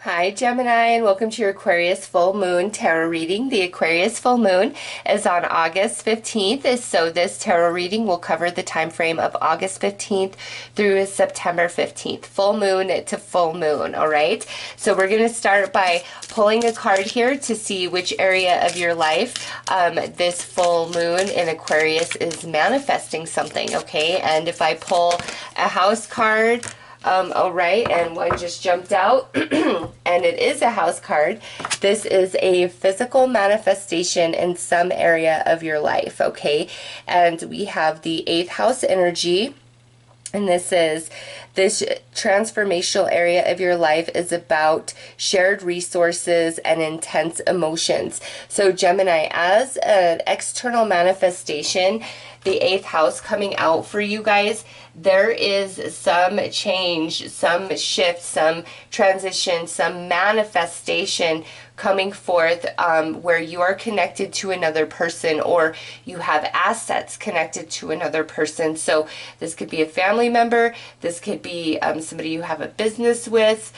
Hi Gemini, and welcome to your Aquarius Full Moon Tarot reading. The Aquarius Full Moon is on August 15th, so this tarot reading will cover the time frame of August 15th through September 15th, full moon to full moon, all right? So we're going to start by pulling a card here to see which area of your life this full moon in Aquarius is manifesting something, okay? And if I pull a house card, all right, and one just jumped out, and it is a house card. This is a physical manifestation in some area of your life, okay? And we have the 8th house energy, and this transformational area of your life is about shared resources and intense emotions. So Gemini, as an external manifestation, the 8th house coming out for you guys, there is some change, some shift, some transition, some manifestation coming forth where you are connected to another person, or you have assets connected to another person. So this could be a family member, this could be somebody you have a business with,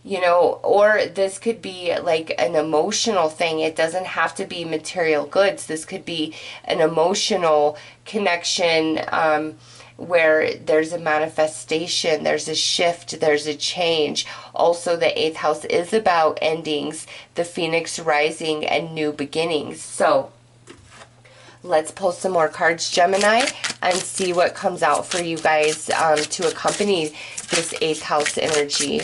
you know, or this could be like an emotional thing. It doesn't have to be material goods. This could be an emotional connection where there's a manifestation, there's a shift, there's a change. Also, the 8th house is about endings, the phoenix rising, and new beginnings. So let's pull some more cards, Gemini, and see what comes out for you guys to accompany this 8th house energy.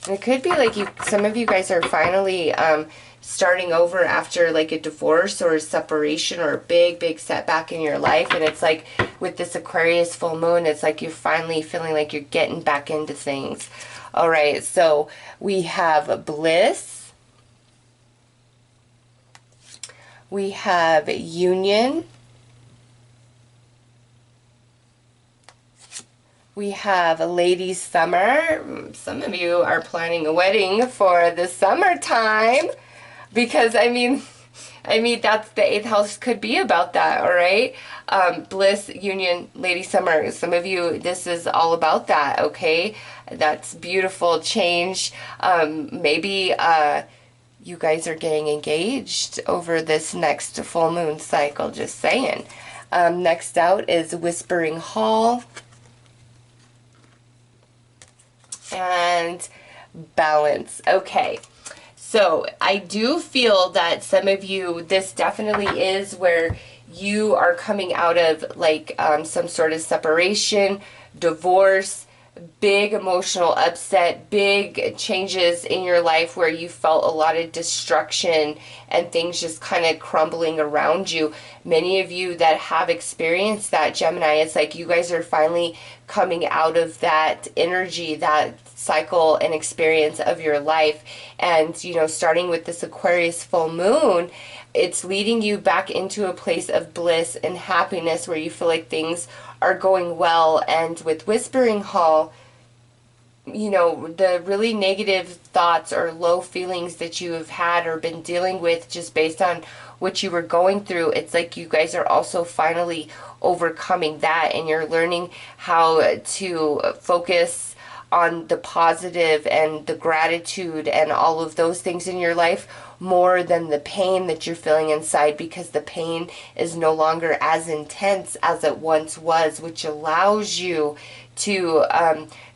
And it could be like some of you guys are finally starting over after like a divorce or a separation or a big setback in your life. And it's like with this Aquarius full moon, it's like you're finally feeling like you're getting back into things. All right, so we have bliss. We have union. We have ladies' summer. Some of you are planning a wedding for the summertime because, I mean, that's the 8th house could be about that, all right? Bliss, union, lady summer. Some of you, this is all about that, okay? That's beautiful change. Maybe you guys are getting engaged over this next full moon cycle, just saying. Next out is Whispering Hall. And balance. Okay, so I do feel that some of you, this definitely is where you are coming out of like some sort of separation, divorce, big emotional upset, big changes in your life where you felt a lot of destruction and things just kind of crumbling around you. Many of you that have experienced that, Gemini, it's like you guys are finally coming out of that energy, that cycle and experience of your life. And, you know, starting with this Aquarius full moon, it's leading you back into a place of bliss and happiness where you feel like things are going well. And with Whispering Hall, you know, the really negative thoughts or low feelings that you have had or been dealing with just based on what you were going through, it's like you guys are also finally overcoming that, and you're learning how to focus on the positive and the gratitude and all of those things in your life more than the pain that you're feeling inside, because the pain is no longer as intense as it once was, which allows you to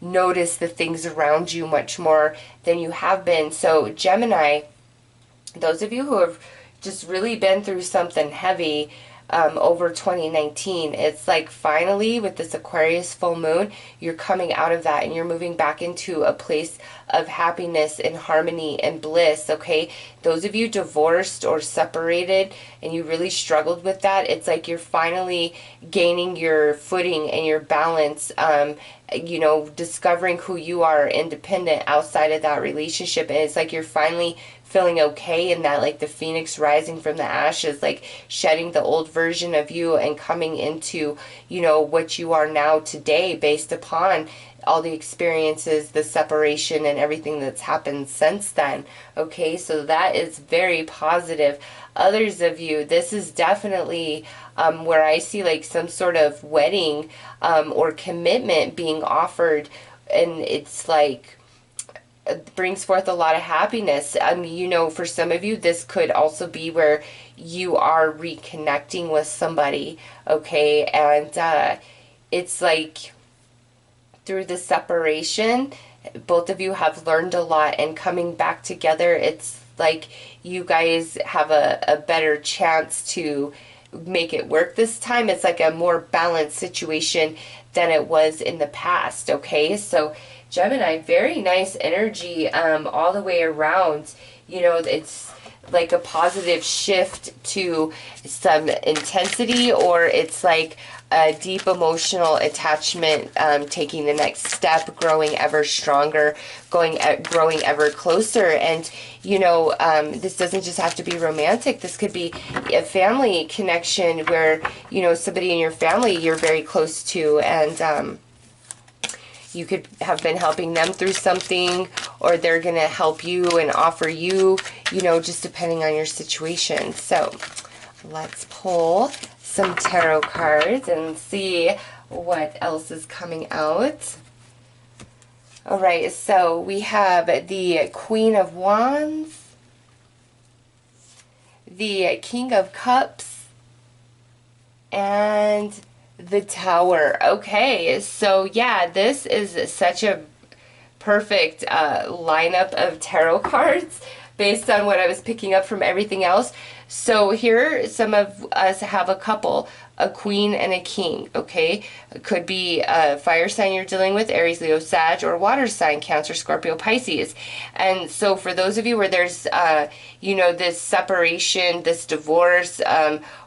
notice the things around you much more than you have been. So Gemini, those of you who have just really been through something heavy over 2019, it's like finally with this Aquarius full moon, you're coming out of that and you're moving back into a place of happiness and harmony and bliss, okay? Those of you divorced or separated and you really struggled with that, it's like you're finally gaining your footing and your balance, you know, discovering who you are independent outside of that relationship. And it's like you're finally feeling okay in that, like the phoenix rising from the ashes, like shedding the old version of you and coming into, you know, what you are now today based upon all the experiences, the separation, and everything that's happened since then. Okay, so that is very positive. Others of you, this is definitely where I see like some sort of wedding or commitment being offered, and it's like it brings forth a lot of happiness. You know, for some of you, this could also be where you are reconnecting with somebody, okay? And it's like through the separation, both of you have learned a lot, and coming back together, it's like you guys have a better chance to make it work this time. It's like a more balanced situation than it was in the past, okay? So Gemini, very nice energy all the way around. You know, it's like a positive shift to some intensity, or it's like a deep emotional attachment, taking the next step, growing ever stronger, growing ever closer. And you know, this doesn't just have to be romantic. This could be a family connection where, you know, somebody in your family you're very close to, and you could have been helping them through something, or they're going to help you and offer you, you know, just depending on your situation. So let's pull some tarot cards and see what else is coming out. All right, so we have the Queen of Wands, the King of Cups, and the Tower. Okay, so yeah, this is such a perfect lineup of tarot cards based on what I was picking up from everything else. So here, some of us have a couple, a queen and a king, okay? It could be a fire sign you're dealing with, Aries, Leo, Sag, or water sign, Cancer, Scorpio, Pisces. And so for those of you where there's, you know, this separation, this divorce,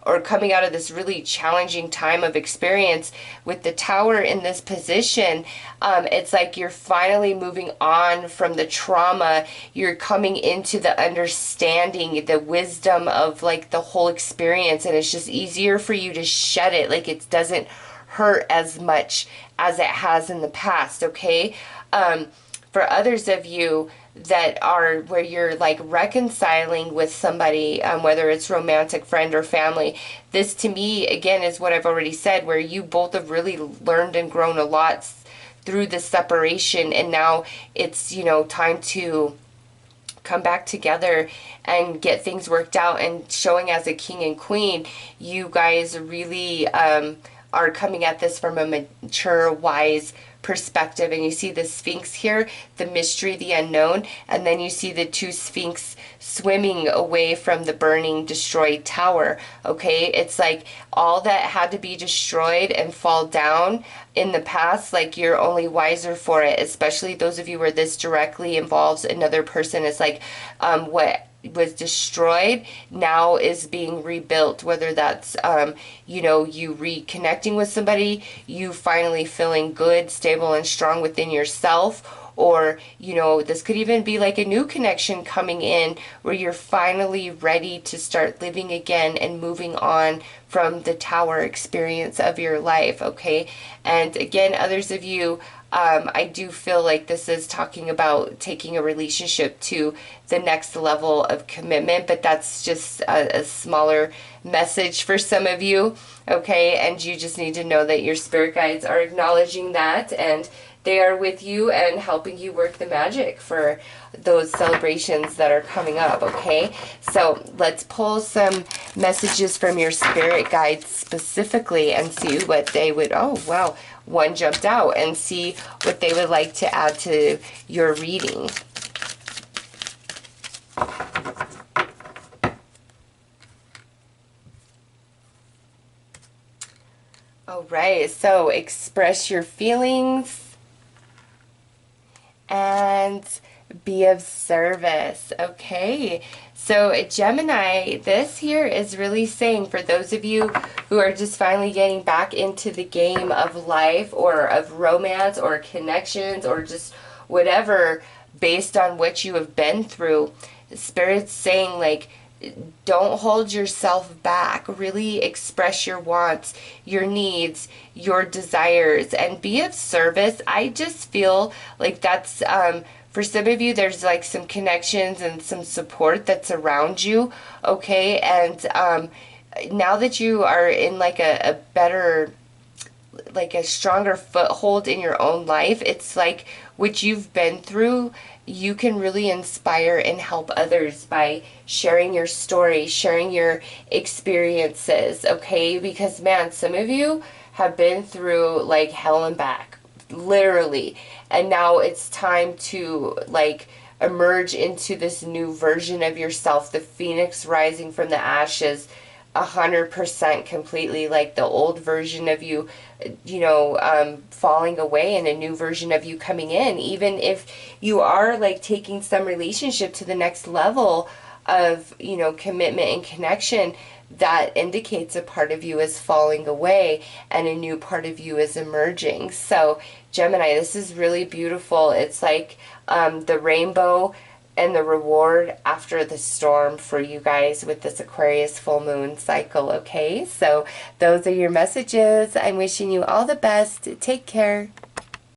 or coming out of this really challenging time of experience with the Tower in this position, it's like you're finally moving on from the trauma. You're coming into the understanding, the wisdom of like the whole experience, and it's just easier for you to shed it. Like it doesn't hurt as much as it has in the past, okay? For others of you that are where you're like reconciling with somebody, whether it's romantic, friend, or family, this to me again is what I've already said, where you both have really learned and grown a lot through the separation, and now it's, you know, time to come back together and get things worked out. And showing as a king and queen, you guys really are coming at this from a mature, wise perspective. And you see the Sphinx here, the mystery, the unknown, and then you see the two Sphinx swimming away from the burning, destroyed tower. Okay, it's like all that had to be destroyed and fall down in the past, like you're only wiser for it, especially those of you where this directly involves another person. It's like what was destroyed now is being rebuilt, whether that's you know, you reconnecting with somebody, you finally feeling good, stable, and strong within yourself, or, you know, this could even be like a new connection coming in where you're finally ready to start living again and moving on from the Tower experience of your life, okay? And again, others of you, I do feel like this is talking about taking a relationship to the next level of commitment, but that's just a smaller message for some of you, okay? And you just need to know that your spirit guides are acknowledging that, and they are with you and helping you work the magic for those celebrations that are coming up, okay? So let's pull some messages from your spirit guides specifically and see what they would, oh wow, one jumped out, and see what they would like to add to your reading. All right, so express your feelings and be of service. Okay, so Gemini, this here is really saying for those of you who are just finally getting back into the game of life, or of romance, or connections, or just whatever based on what you have been through, Spirit's saying, like, don't hold yourself back. Really express your wants, your needs, your desires, and be of service. I just feel like that's, for some of you, there's like some connections and some support that's around you, okay? And now that you are in like a better, like a stronger foothold in your own life, it's like what you've been through, you can really inspire and help others by sharing your story, sharing your experiences, okay? Because man, some of you have been through like hell and back, literally. And now it's time to like emerge into this new version of yourself, the phoenix rising from the ashes, 100% completely, like the old version of you, falling away and a new version of you coming in. Even if you are like taking some relationship to the next level of, commitment and connection, that indicates a part of you is falling away and a new part of you is emerging. So Gemini, this is really beautiful. It's like the rainbow and the reward after the storm for you guys with this Aquarius full moon cycle, okay? So those are your messages. I'm wishing you all the best. Take care.